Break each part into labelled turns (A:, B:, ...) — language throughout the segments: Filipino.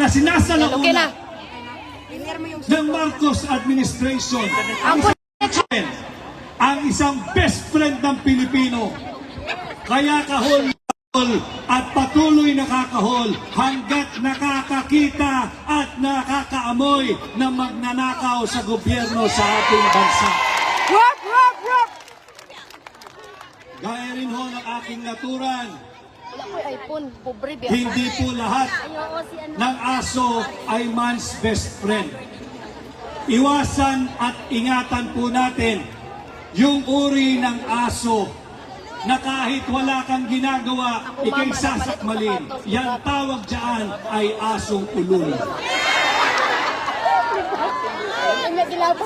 A: na sinasalauna ng Marcos administration ang isang best friend ng Pilipino. Kaya kahol at patuloy nakakahol hanggat nakakakita at nakakaamoy na magnanakaw sa gobyerno sa ating bansa. Gaya rin ho ng aking naturan, hindi po lahat ng aso ay man's best friend. Iwasan at ingatan po natin yung uri ng aso na kahit wala kang ginagawa, ikay sasakmalin. Yan tawag dyan ay asong ulul.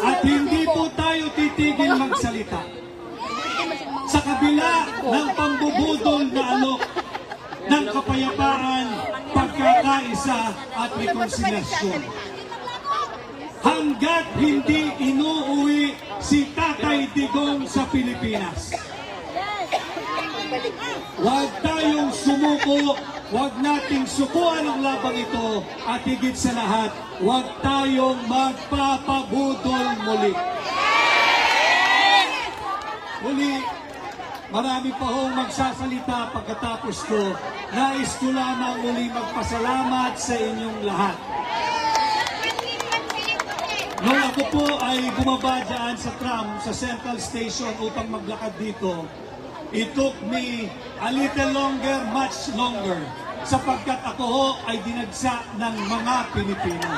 A: At hindi po tayo titigil magsalita. Sa kabila ng pambubudol na alok ng kapayapaan, pagkakaisa at rekonsilyasyon. Hanggat hindi inuuwi si Tatay Digong sa Pilipinas, huwag tayong sumuko, huwag nating sukuan ang labang ito, at higit sa lahat, huwag tayong magpapabudol muli. Muli, marami pa hong magsasalita pagkatapos ko. Nais ko lamang muli magpasalamat sa inyong lahat. Nung ako po ay bumaba dyan sa tram sa Central Station upang maglakad dito, it took me a little longer, much longer, sapagkat ako ho ay dinagsa ng mga Pilipino.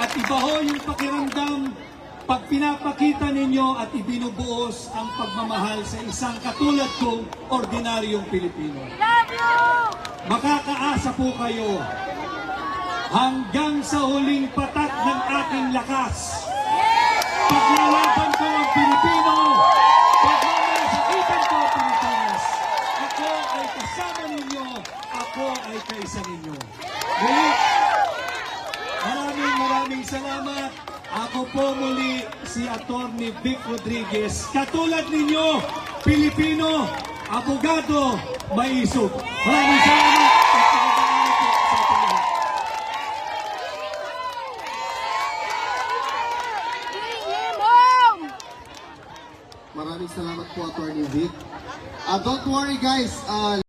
A: At iba ho yung pakiramdam pag pinapakita ninyo at ibinubuos ang pagmamahal sa isang katulad kong ordinaryong Pilipino. Makakaasa po kayo hanggang sa huling patak ng aking lakas. Paglalaban ko ang Pilipino, pagmamasakitan ko ang Pilipinas. Ako ay kasama ninyo, ako ay kaisa ninyo. Muli, maraming salamat. Ako po muli si Atty. Vic Rodriguez. Katulad ninyo, Pilipino, abogado, may isip. Maraming salamat.
B: Maraming salamat po, Atty. Vic. Don't worry guys,